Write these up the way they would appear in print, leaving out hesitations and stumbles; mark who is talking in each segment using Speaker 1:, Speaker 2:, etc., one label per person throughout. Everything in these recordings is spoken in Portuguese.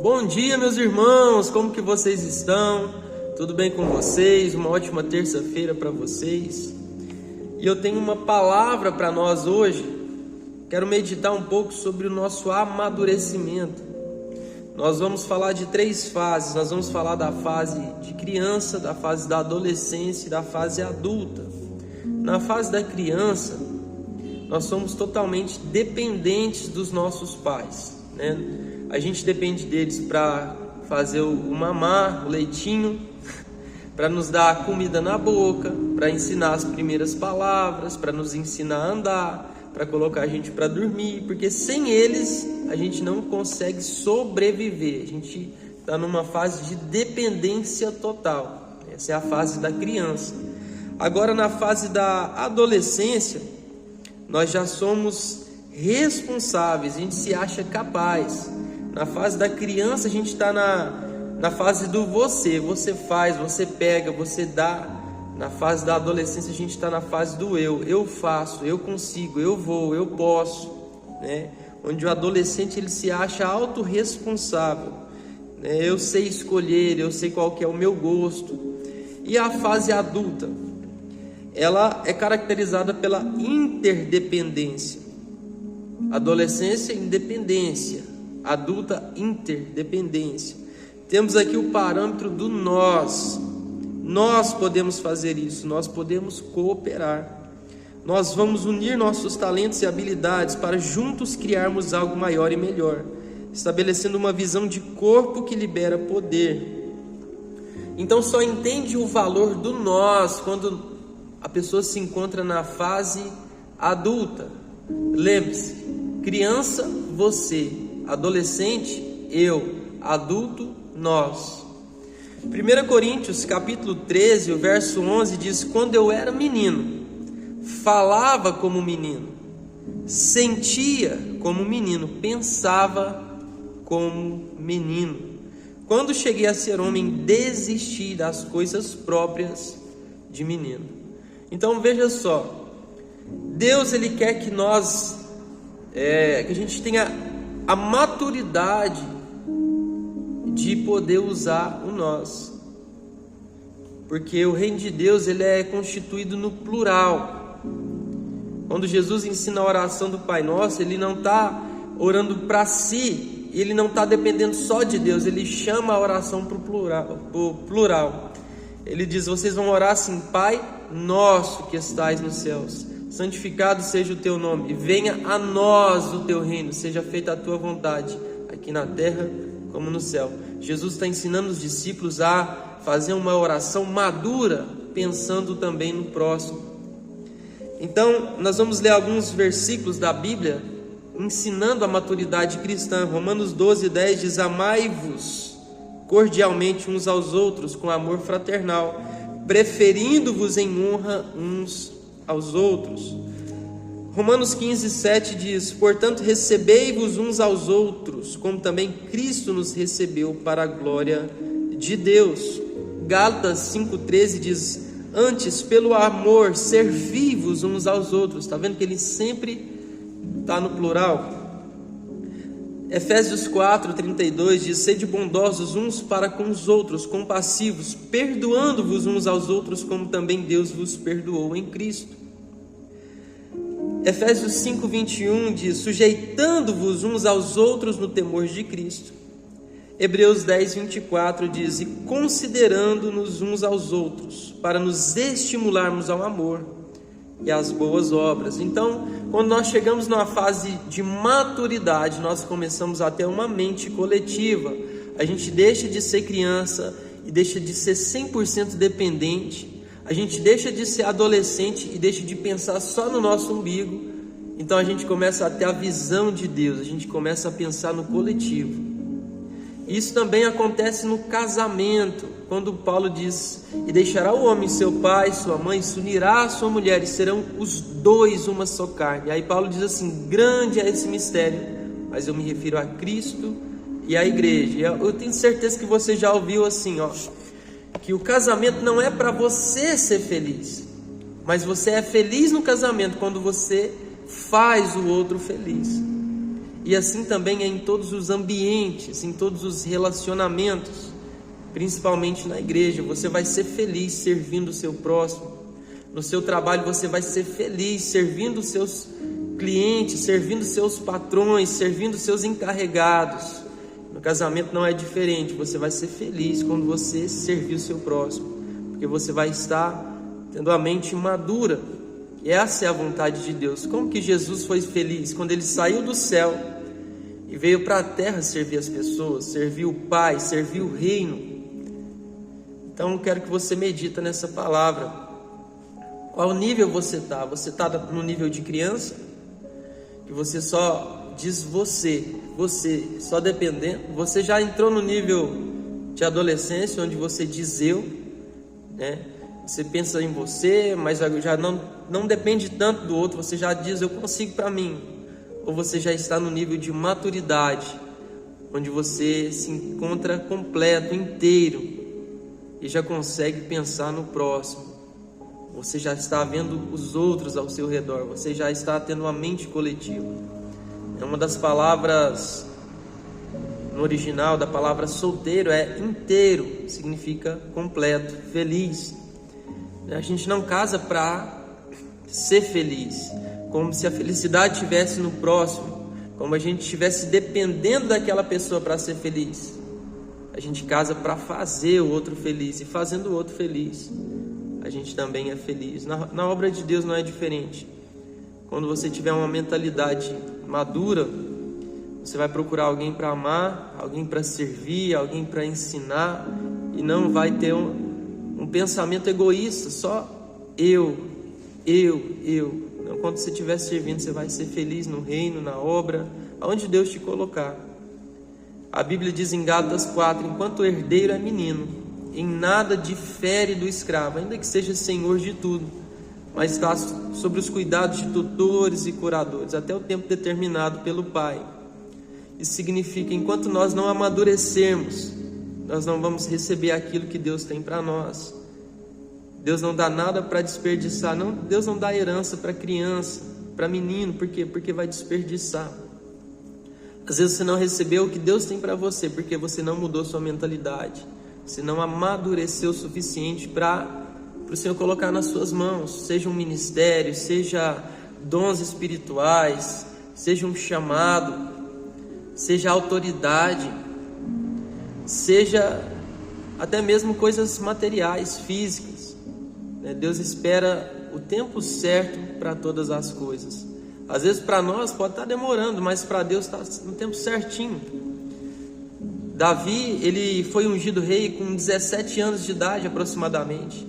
Speaker 1: Bom dia, meus irmãos, como que vocês estão? Tudo bem com vocês? Uma ótima terça-feira para vocês. E eu tenho uma palavra para nós hoje. Quero meditar um pouco sobre o nosso amadurecimento. Nós vamos falar de 3 fases. Nós vamos falar da fase de criança, da fase da adolescência e da fase adulta. Na fase da criança, nós somos totalmente dependentes dos nossos pais, né? A gente depende deles para fazer o mamar, o leitinho, para nos dar a comida na boca, para ensinar as primeiras palavras, para nos ensinar a andar, para colocar a gente para dormir, porque sem eles a gente não consegue sobreviver. A gente está numa fase de dependência total. Essa é a fase da criança. Agora, na fase da adolescência, nós já somos responsáveis, a gente se acha capaz. Na fase da criança, a gente está na fase do você. Você faz, você pega, você dá. Na fase da adolescência, a gente está na fase do eu. Eu faço, eu consigo, eu vou, eu posso, né? Onde o adolescente ele se acha autorresponsável, né? Eu sei escolher, eu sei qual que é o meu gosto. E a fase adulta, ela é caracterizada pela interdependência. Adolescência, independência. Adulta, interdependência. Temos aqui o parâmetro do nós. Nós podemos fazer isso, nós podemos cooperar. Nós vamos unir nossos talentos e habilidades para juntos criarmos algo maior e melhor, estabelecendo uma visão de corpo que libera poder. Então só entende o valor do nós quando a pessoa se encontra na fase adulta. Lembre-se, criança, você. Adolescente, eu. Adulto, nós. 1 Coríntios capítulo 13, o verso 11 diz: quando eu era menino, falava como menino, sentia como menino, pensava como menino. Quando cheguei a ser homem, desisti das coisas próprias de menino. Então veja só, Deus ele quer que nós, que a gente tenha a maturidade de poder usar o nós, porque o reino de Deus ele é constituído no plural. Quando Jesus ensina a oração do Pai Nosso, ele não está orando para si, ele não está dependendo só de Deus, ele chama a oração para o plural. Ele diz: vocês vão orar assim: Pai nosso que estais nos céus, santificado seja o teu nome, venha a nós o teu reino, seja feita a tua vontade, aqui na terra como no céu. Jesus está ensinando os discípulos a fazer uma oração madura, pensando também no próximo. Então, nós vamos ler alguns versículos da Bíblia, ensinando a maturidade cristã. Romanos 12:10 diz: amai-vos cordialmente uns aos outros com amor fraternal, preferindo-vos em honra uns aos outros. Romanos 15:7 diz: portanto recebei-vos uns aos outros, como também Cristo nos recebeu para a glória de Deus. Gálatas 5:13 diz: antes pelo amor servi-vos uns aos outros. Está vendo que ele sempre está no plural? Efésios 4:32 diz: sede bondosos uns para com os outros, compassivos, perdoando-vos uns aos outros, como também Deus vos perdoou em Cristo. Efésios 5:21 diz: sujeitando-vos uns aos outros no temor de Cristo. Hebreus 10:24 diz: e considerando-nos uns aos outros, para nos estimularmos ao amor e às boas obras. Então, quando nós chegamos numa fase de maturidade, nós começamos a ter uma mente coletiva. A gente deixa de ser criança e deixa de ser 100% dependente. A gente deixa de ser adolescente e deixa de pensar só no nosso umbigo. Então a gente começa a ter a visão de Deus, a gente começa a pensar no coletivo. Isso também acontece no casamento, quando Paulo diz: e deixará o homem seu pai, sua mãe, se unirá à sua mulher, e serão os dois uma só carne. Aí Paulo diz assim: grande é esse mistério, mas eu me refiro a Cristo e à igreja. Eu tenho certeza que você já ouviu assim, que o casamento não é para você ser feliz, mas você é feliz no casamento quando você faz o outro feliz. E assim também é em todos os ambientes, em todos os relacionamentos, principalmente na igreja. Você vai ser feliz servindo o seu próximo. No seu trabalho você vai ser feliz servindo os seus clientes, servindo os seus patrões, servindo os seus encarregados. No casamento não é diferente. Você vai ser feliz quando você servir o seu próximo, porque você vai estar tendo a mente madura. E essa é a vontade de Deus. Como que Jesus foi feliz? Quando ele saiu do céu e veio para a terra servir as pessoas, servir o Pai, servir o reino. Então eu quero que você medita nessa palavra. Qual nível você está? Você está no nível de criança? Que você só diz você só dependendo? Você já entrou no nível de adolescência, onde você diz eu, né? Você pensa em você, mas já não depende tanto do outro. Você já diz eu consigo para mim. Ou você já está no nível de maturidade, onde você se encontra completo, inteiro, e já consegue pensar no próximo. Você já está vendo os outros ao seu redor. Você já está tendo uma mente coletiva. É uma das palavras no original da palavra solteiro, é inteiro, significa completo, feliz. A gente não casa para ser feliz, como se a felicidade estivesse no próximo, como a gente estivesse dependendo daquela pessoa para ser feliz. A gente casa para fazer o outro feliz, e fazendo o outro feliz, a gente também é feliz. Na obra de Deus não é diferente. Quando você tiver uma mentalidade madura, você vai procurar alguém para amar, alguém para servir, alguém para ensinar, e não vai ter um pensamento egoísta, só eu. Não, quando você estiver servindo, você vai ser feliz no reino, na obra, aonde Deus te colocar. A Bíblia diz em Gálatas 4, enquanto o herdeiro é menino, em nada difere do escravo, ainda que seja senhor de tudo, mas está sobre os cuidados de tutores e curadores, até o tempo determinado pelo Pai. Isso significa, enquanto nós não amadurecermos, nós não vamos receber aquilo que Deus tem para nós. Deus não dá nada para desperdiçar. Deus não dá herança para criança, para menino. Por quê? Porque vai desperdiçar. Às vezes você não recebeu o que Deus tem para você, porque você não mudou sua mentalidade. Você não amadureceu o suficiente para o Senhor colocar nas suas mãos. Seja um ministério, seja dons espirituais, seja um chamado, seja autoridade, seja até mesmo coisas materiais, físicas. Deus espera o tempo certo para todas as coisas. Às vezes para nós pode estar demorando, mas para Deus está no tempo certinho. Davi, ele foi ungido rei com 17 anos de idade aproximadamente,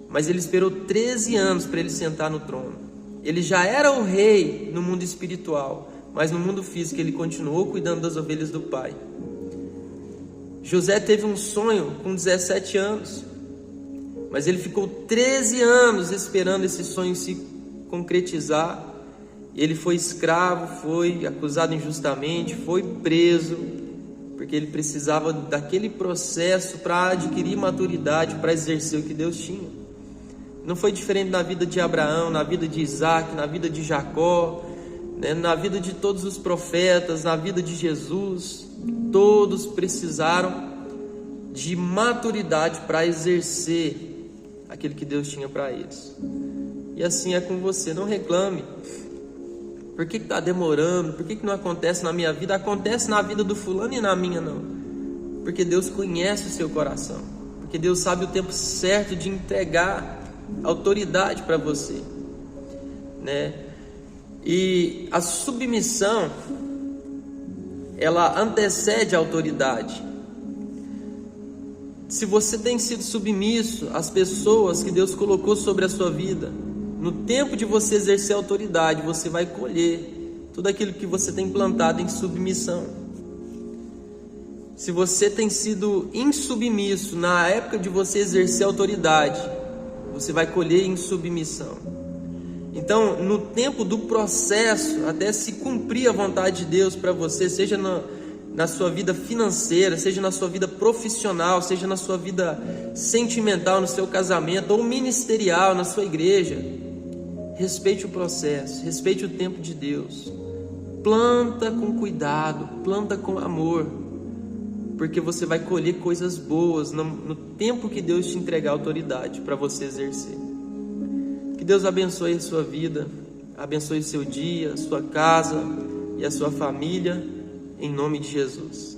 Speaker 1: mas ele esperou 13 anos para ele sentar no trono. Ele já era o rei no mundo espiritual, mas no mundo físico ele continuou cuidando das ovelhas do pai. José teve um sonho com 17 anos, mas ele ficou 13 anos esperando esse sonho se concretizar. Ele foi escravo, foi acusado injustamente, foi preso, porque ele precisava daquele processo para adquirir maturidade, para exercer o que Deus tinha. Não foi diferente na vida de Abraão, na vida de Isaac, na vida de Jacó, na vida de todos os profetas, na vida de Jesus. Todos precisaram de maturidade para exercer aquilo que Deus tinha para eles. E assim é com você. Não reclame. Por que está demorando? Por que não acontece na minha vida? Acontece na vida do fulano e na minha não. Porque Deus conhece o seu coração. Porque Deus sabe o tempo certo de entregar autoridade para você, E a submissão, ela antecede a autoridade. Se você tem sido submisso às pessoas que Deus colocou sobre a sua vida, no tempo de você exercer a autoridade, você vai colher tudo aquilo que você tem plantado em submissão. Se você tem sido insubmisso na época de você exercer a autoridade, você vai colher insubmissão. Então, no tempo do processo, até se cumprir a vontade de Deus para você, seja na sua vida financeira, seja na sua vida profissional, seja na sua vida sentimental, no seu casamento, ou ministerial, na sua igreja, respeite o processo, respeite o tempo de Deus. planta com cuidado, planta com amor, porque você vai colher coisas boas no tempo que Deus te entregar autoridade para você exercer. Que Deus abençoe a sua vida, abençoe o seu dia, a sua casa e a sua família, em nome de Jesus.